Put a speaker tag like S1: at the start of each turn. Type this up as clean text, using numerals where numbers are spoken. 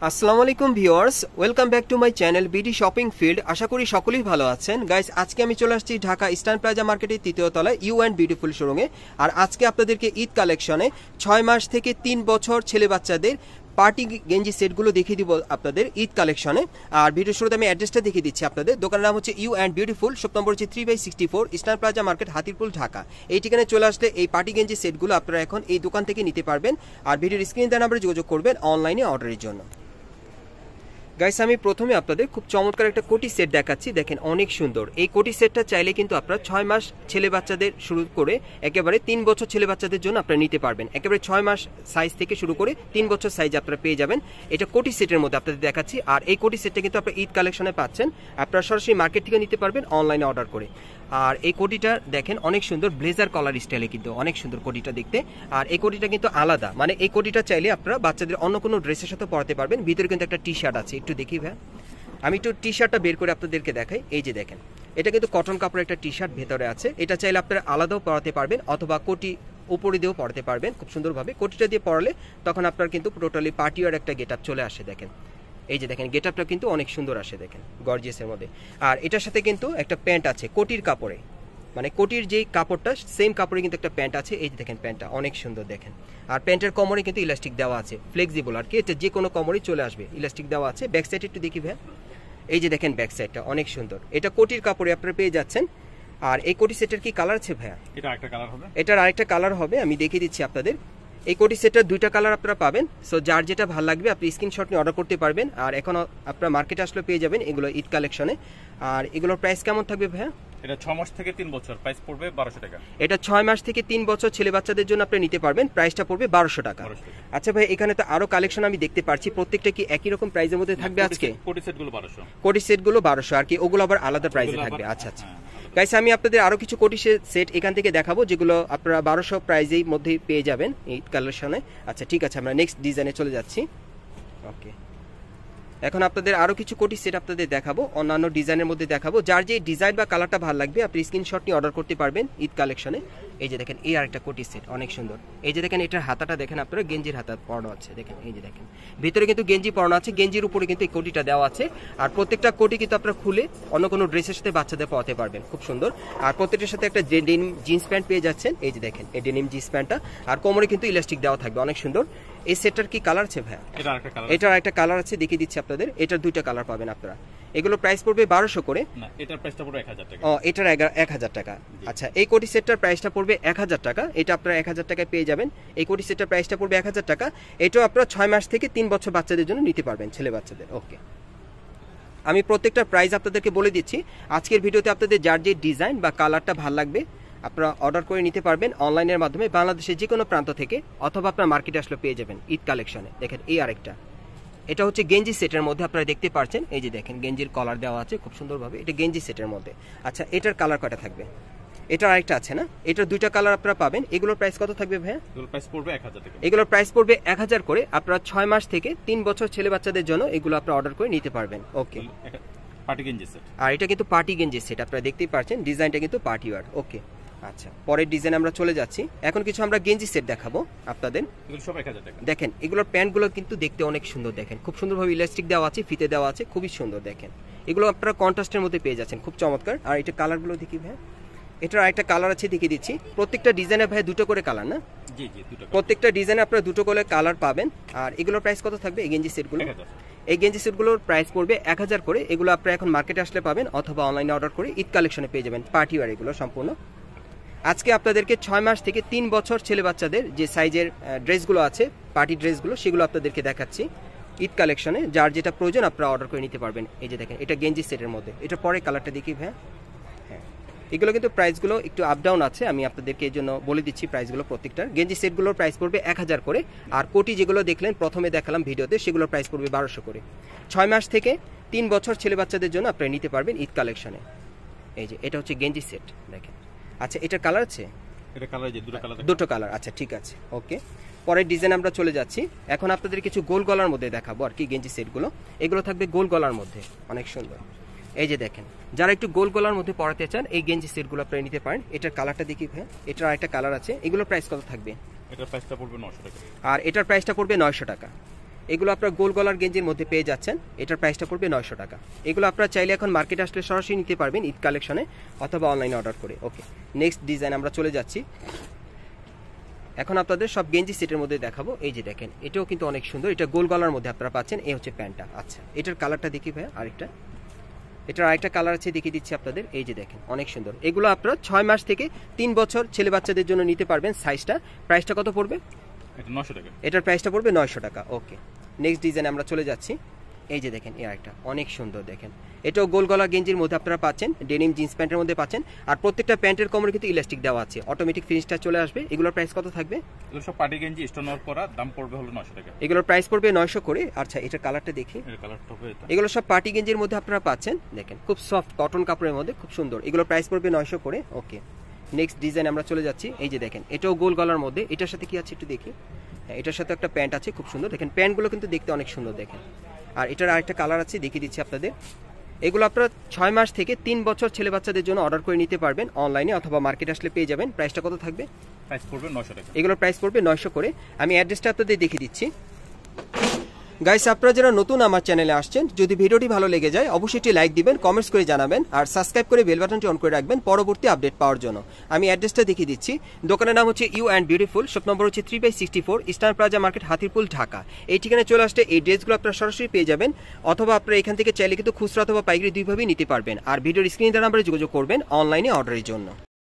S1: আসসালামু আলাইকুম viewers, welcome back to my channel BD shopping field. আশা করি সকলেই ভালো আছেন। গাইস, আজকে আমি চলে আসছি ঢাকা ইস্টার্ন প্লাজা মার্কেটের ৩য় তলায় ইউ অ্যান্ড বিউটিফুল শোরুমে। আর আজকে আপনাদেরকে ঈদ কালেকশনে ৬ মাস থেকে ৩ বছর ছেলে বাচ্চাদের পার্টি গেঞ্জি সেটগুলো দেখিয়ে দিব আপনাদের ঈদ কালেকশনে। আর ভিডিও শুরুতে আমি অ্যাড্রেসটা দেখিয়ে দিচ্ছি আপনাদের। দোকানের নাম হচ্ছে you and beautiful, shop number হচ্ছে 3/64 eastern plaza market, Hatirpool, Dhaka. এই ঠিকানায় চলে আসলে এই পার্টি গেঞ্জি সেটগুলো আপনারা এখন এই দোকান থেকে নিতে পারবেন। আর ভিডিওর স্ক্রিন দেওয়া নাম্বারে যোগাযোগ করবেন অনলাইনে অর্ডারের জন্য। গাইস, আমি প্রথমে আপনাদের খুব চমৎকার একটা কোটি সেট দেখাচ্ছি। দেখেন, অনেক সুন্দর। এই কোটি সেটটা চাইলে কিন্তু আপনারা ৬ মাস ছেলে বাচ্চাদের শুরু করে একেবারে ৩ বছর ছেলে বাচ্চাদের জন্য আপনারা নিতে পারবেন। একেবারে ৬ মাস সাইজ থেকে শুরু করে ৩ বছর সাইজ আপনারা পেয়ে যাবেন। এটা কোটি সেটের মধ্যে আপনাদের দেখাচ্ছি। আর এই কোটি সেটটা কিন্তু আপনারা ঈদ কালেকশনে পাচ্ছেন। আপনারা সরাসরি মার্কেট থেকে নিতে পারবেন অনলাইনে অর্ডার করে। আর এই কোটিটা দেখেন অনেক সুন্দর, ব্লেজার কলার স্টাইলে কিন্তু অনেক সুন্দর কোটিটা দেখতে। আর এই কোটিটা কিন্তু আলাদা, মানে এই কোটিটা চাইলে আপনারা বাচ্চাদের অন্য কোনো ড্রেসের সাথে পরাতে পারবেন। ভিতরে কিন্তু একটা টি শার্ট আছে, একটু দেখি ভাই, আমি একটু টি শার্টটা বের করে আপনাদেরকে দেখাই। এই যে দেখেন, এটা কিন্তু কটন কাপড়ের একটা টি শার্ট ভেতরে আছে। এটা চাইলে আপনারা আলাদাও পরাতে পারবেন অথবা কোটি উপরে দিয়েও পরাতে পারবেন খুব সুন্দরভাবে। কোটিটা দিয়ে পরালে তখন আপনার কিন্তু টোটালি পার্টিওয়ার একটা গেট আপ চলে আসে। দেখেন, এই যে দেখেন, গেট আপটা কিন্তু অনেক সুন্দর আসে, দেখেন গর্জিয়াসের মধ্যে। আর এটার সাথে কিন্তু একটা প্যান্ট আছে কোটির কাপড়ে, মানে কোটির যেই কাপড়টা সেম কাপড়ে কিন্তু একটা প্যান্ট আছে। এই যে দেখেন, প্যান্টটা অনেক সুন্দর দেখেন। আর প্যান্টের কোমরে কিন্তু ইলাস্টিক দেওয়া আছে, ফ্লেক্সিবল আর কি, এটা যে কোনো কোমরেই চলে আসবে, ইলাস্টিক দেওয়া আছে। ব্যাক সাইড একটু দেখি ভাই, এই যে দেখেন ব্যাক সাইডটা অনেক সুন্দর। এটা কোটির কাপড়ে আপনারা পেয়ে যাচ্ছেন। আর এই কোটি সেটের কি কালার আছে ভাইয়া?
S2: এটা আরেকটা কালার হবে,
S1: এটার আরেকটা কালার হবে, আমি দেখিয়ে দিচ্ছি আপনাদের। এই কোটি সেটটার দুইটা কালার আপনারা পাবেন। সো যার যেটা ভালো লাগবে আপনি স্ক্রিনশট নিয়ে অর্ডার করতে পারবেন। আর এখন আপনারা মার্কেটে আসলে পেয়ে যাবেন এগুলো ঈদ কালেকশনে। আর এগুলোর প্রাইস কেমন থাকবে ভাইয়া?
S2: এটা 6 মাস থেকে 3 বছর, প্রাইস পড়বে 1200 টাকা।
S1: এটা 6 মাস থেকে 3 বছর ছেলে বাচ্চাদের জন্য আপনি নিতে পারবেন, প্রাইসটা পড়বে 1200 টাকা। আচ্ছা ভাই, এখানে তো আরো কালেকশন আমি দেখতে পাচ্ছি, প্রত্যেকটা কি একই রকম প্রাইসের মধ্যে থাকবে? আজকে
S2: কোটি সেটগুলো 1200,
S1: কোটি সেটগুলো 1200, আর কি ওগুলো আবার আলাদা প্রাইসে থাকবে? আচ্ছা আচ্ছা গাইস, আমি আপনাদের আরো কিছু কোটি সেট এখান থেকে দেখাবো যেগুলো আপনারা 1200 প্রাইজের মধ্যে পেয়ে যাবেন এই কালেকশনে। আচ্ছা ঠিক আছে, আমরা নেক্সট ডিজাইনে চলে যাচ্ছি। ওকে, এখন আপনাদের আরো কিছু কোটি সেট আপনাদের দেখাবো, অন্যান্য ডিজাইনের মধ্যে দেখাবো। যার যে ডিজাইন বা কালারটা ভালো লাগবে আপনি স্ক্রিনশট নিয়ে অর্ডার করতে পারবেন ঈদ কালেকশনে। এই যে দেখেন, এই আরেকটা কোটি সেট অনেক সুন্দর। এই যে দেখেন, এটার হাতাটা দেখেন আপনারা, গেঞ্জির হাতা পরানো আছে। দেখেন, এই যে দেখেন, ভিতরে কিন্তু গেঞ্জি পরানো আছে, গেঞ্জির উপরে কিন্তু এই কোটিটা দেওয়া আছে। আর প্রত্যেকটা কোটি কিন্তু আপনারা খুলে অন্য কোনো ড্রেসের সাথে বাচ্চাদের পরাতে পারবেন, খুব সুন্দর। আর প্রত্যেকটার সাথে একটা ডেনিম জিন্স প্যান্ট পেয়ে যাচ্ছেন। এই যে দেখেন, এই ডেনিম জিন্স প্যান্টটা, আর কোমরে কিন্তু ইলাস্টিক দেওয়া থাকবে, অনেক সুন্দর। এই সেটটার কি কালার আছে ভাইয়া? এটার একটা কালার আছে, দেখিয়ে দিচ্ছি আপনাদের। এটার দুইটা কালার পাবেন আপনারা। এগুলো প্রাইস পড়বে 1200 করে।
S2: না, এটার প্রাইসটা পড়বে 1000 টাকা।
S1: ও, এটার 1000 টাকা। আচ্ছা, এই কোটি সেটটার প্রাইসটা পড়বে 1000 টাকা। এটা আপনারা 1000 টাকায় পেয়ে যাবেন। এই কোটি সেটটার প্রাইসটা পড়বে 1000 টাকা। এটাও আপনারা 6 মাস থেকে 3 বছর বাচ্চাদের জন্য নিতে পারবেন, ছেলে বাচ্চাদের। ওকে, আমি প্রত্যেকটা প্রাইস আপনাদেরকে বলে দিচ্ছি। আজকের ভিডিওতে আপনাদের যার যে ডিজাইন বা কালারটা ভালো লাগবে আপনারা অর্ডার করে নিতে পারবেন অনলাইনের মাধ্যমে, বাংলাদেশের যে কোনো প্রান্ত থেকে, অথবা আপনার মার্কেটে আসলে পেয়ে যাবেন ঈদ কালেকশনে। দেখেন, এই আরেকটা, এটা হচ্ছে গেঞ্জি সেটের মধ্যে আপনারা দেখতে পাচ্ছেন। এই যে দেখেন, গেঞ্জির কলার দেওয়া আছে খুব সুন্দরভাবে, এটা গেঞ্জি সেটের মধ্যে। আচ্ছা, এটার কালার কয়টা থাকবে? এটার আরেকটা আছে না, এটার দুইটা কালার আপনারা পাবেন। এগুলোর প্রাইস কত থাকবে ভাইয়া?
S2: এগুলোর প্রাইস পড়বে 1000 টাকা।
S1: এগুলোর প্রাইস পড়বে 1000 করে। আপনারা 6 মাস থেকে 3 বছর ছেলে বাচ্চাদের জন্য এগুলো আপনারা অর্ডার করে নিতে পারবেন। ওকে,
S2: পার্টি গেঞ্জি সেট।
S1: আর এটা কিন্তু পার্টি গেঞ্জি সেট, আপনারা দেখতেই পাচ্ছেন ডিজাইনটা কিন্তু পার্টি ওয়্যার। ওকে, আচ্ছা, পরের ডিজাইন আমরা চলে যাচ্ছি। এখন কিছু আমরা গেঞ্জি সেট দেখাবো আপনাদের।
S2: এগুলো সব 1000 টাকা।
S1: দেখেন, এগুলোর প্যান্টগুলো কিন্তু দেখতে অনেক সুন্দর, দেখেন খুব সুন্দরভাবে ইলাস্টিক দেওয়া আছে, ফিতে দেওয়া আছে, খুবই সুন্দর। দেখেন, এগুলো আপনারা কন্ট্রাস্টের মধ্যে পেয়ে যাচ্ছেন, খুব চমৎকার। আর এটা কালারগুলো দেখি ভাই, এটার আরেকটা কালার আছে, দেখিয়ে দিচ্ছি। প্রত্যেকটা ডিজাইনে ভাই দুটো করে কালার না?
S2: জি জি, দুটো।
S1: প্রত্যেকটা ডিজাইনে আপনারা দুটো করে কালার পাবেন। আর এগুলোর প্রাইস কত থাকবে এই গেঞ্জি সেটগুলো?
S2: 1000।
S1: এই গেঞ্জি সেটগুলোর প্রাইস পড়বে 1000 করে। এগুলো আপনারা এখন মার্কেটে আসলে পাবেন অথবা অনলাইনে অর্ডার করে ঈদ কালেকশনে পেয়ে যাবেন, পার্টি ওয়্যার এগুলো সম্পূর্ণ। আজকে আপনাদেরকে 6 মাস থেকে 3 বছর ছেলে বাচ্চাদের যে সাইজের ড্রেসগুলো আছে, পার্টি ড্রেসগুলো, সেগুলো আপনাদেরকে দেখাচ্ছি ঈদ কালেকশনে। যার যেটা প্রয়োজন আপনারা অর্ডার করে নিতে পারবেন। এই যে দেখেন, এটা গেঞ্জি সেটের মধ্যে। এটা পরে কালারটা দেখি ভাই। হ্যাঁ, এগুলো কিন্তু প্রাইসগুলো একটু আপ ডাউন আছে, আমি আপনাদেরকে এই জন্য বলে দিচ্ছি প্রাইসগুলো প্রত্যেকটার। গেঞ্জি সেটগুলোর প্রাইস পড়বে 1000 করে। আর কোটি যেগুলো দেখলেন প্রথমে দেখালাম ভিডিওতে, সেগুলোর প্রাইস পড়বে 1200 করে। 6 মাস থেকে 3 বছর ছেলে বাচ্চাদের জন্য আপনারা নিতে পারবেন ঈদ কালেকশনে। এই যে এটা হচ্ছে গেঞ্জি সেট, দেখেন। আচ্ছা, এটার কালার আছে?
S2: এটা কালার, যে দুটো কালার।
S1: দুটো কালার, আচ্ছা ঠিক আছে। ওকে, পরের ডিজাইন আমরা চলে যাচ্ছি। এখন আপনাদের কিছু গোল গলার মধ্যে দেখাবো আর কি গেঞ্জি সেটগুলো। এগুলো থাকবে গোল গলার মধ্যে, অনেক সুন্দর। এই যে দেখেন, যারা একটু গোল গলার মধ্যে পরাতে চান এই গেঞ্জি সেটগুলো আপনারা নিতে পারেন। এটার কালারটা দেখি ভাই, এটার আরেকটা কালার আছে। এগুলোর প্রাইস কত থাকবে?
S2: এটার প্রাইসটা পড়বে 900 টাকা।
S1: আর এটার প্রাইসটা পড়বে 900 টাকা। এগুলো আপনার গোল গলার গেঞ্জির মধ্যে পেয়ে যাচ্ছেন, এটার প্রাইসটা পড়বে 900 টাকা। এগুলো আপনারা চাইলে এখন মার্কেটে আসলে সরাসরি নিতে পারবেন ঈদ কালেকশনে অথবা অনলাইনে অর্ডার করে। ওকে, নেক্সট ডিজাইন আমরা চলে যাচ্ছি। এখন আপনাদের সব গেঞ্জি সেটের মধ্যে দেখাবো। এই যে দেখেন, এটাও কিন্তু অনেক সুন্দর, এটা গোল গলার মধ্যে আপনারা পাচ্ছেন। এই হচ্ছে প্যান্টটা। আচ্ছা, এটার কালারটা দেখি ভাইয়া, এটার আরেকটা কালার আছে, দেখিয়ে দিচ্ছি আপনাদের। এই যে দেখেন, অনেক সুন্দর। এগুলো আপনারা 6 মাস থেকে 3 বছর ছেলে বাচ্চাদের জন্য নিতে পারবেন। সাইজটা, প্রাইসটা কত পড়বে?
S2: এটা 900 টাকা।
S1: এটার প্রাইসটা পড়বে 900 টাকা। ওকে, নেক্সট ডিজাইন আমরা চলে যাচ্ছি। এই যে দেখেন, এই একটা অনেক সুন্দর, দেখেন এটাও গোল গলা গেঞ্জির মধ্যে আপনারা পাচ্ছেন, ডেনিম জিন্স প্যান্টের মধ্যে পাচ্ছেন। আর প্রত্যেকটা প্যান্টের কোমরে কিন্তু ইলাস্টিক দেওয়া আছে, অটোমেটিক ফিনিশটা চলে আসবে। এগুলোর প্রাইস কত থাকবে?
S2: এগুলো সব পার্টি গেঞ্জি স্টোন ওয়ার্ক করা, দাম পড়বে হলো 900 টাকা।
S1: এগুলোর প্রাইস পড়বে 900 করে। আচ্ছা, এটার কালারটা দেখি।
S2: এর কালারটা হবে এটা।
S1: এগুলো সব পার্টি গেঞ্জির মধ্যে আপনারা পাচ্ছেন, দেখেন খুব সফট কটন কাপড়ের মধ্যে, খুব সুন্দর। এগুলোর প্রাইস পড়বে 900 করে। ওকে, নেক্সট ডিজাইন আমরা চলে যাচ্ছি। এই যে দেখেন, এটাও গোল গলার মধ্যে। এটার সাথে কি আছে একটু দেখি। হ্যাঁ, এটার সাথে একটা প্যান্ট আছে, খুব সুন্দর। দেখেন প্যান্টগুলো কিন্তু দেখতে অনেক সুন্দর, দেখেন। আর এটার আরেকটা কালার আছে, দেখিয়ে দিচ্ছি আপনাদের। এগুলো আপনারা 6 মাস থেকে 3 বছর ছেলে বাচ্চাদের জন্য অর্ডার করে নিতে পারবেন অনলাইনে অথবা মার্কেট আসলে পেয়ে যাবেন। প্রাইসটা কত থাকবে?
S2: প্রাইস পড়বে 900 টাকা।
S1: এগুলোর প্রাইস পড়বে 900 করে। আমি অ্যাড্রেসটা আপনাদের দেখিয়ে দিচ্ছি। গাইস, আপনারা যারা নতুন আমার চ্যানেলে আসছেন, যদি ভিডিওটি ভালো লেগে যায় অবশ্যই একটি লাইক দিবেন, কমেন্টস করে জানাবেন, আর সাবস্ক্রাইব করে বেল বাটনটি অন করে রাখবেন পরবর্তী আপডেট পাওয়ার জন্য। আমি অ্যাড্রেসটা দেখিয়ে দিচ্ছি। দোকানের নাম হচ্ছে you and beautiful, shop number হচ্ছে 3/64 eastern plaza market, Hatirpool, Dhaka. এই ঠিকানায় চলে আসলে এই ড্রেসগুলো আপনারা সরাসরি পেয়ে যাবেন, অথবা আপনারা এখান থেকে চাইলে কিন্তু খুচরা অথবা পাইকারি দুইভাবেই নিতে পারবেন। আর ভিডিওর স্ক্রিনে দেওয়া নাম্বারে যোগাযোগ করবেন অনলাইনে অর্ডারের জন্য।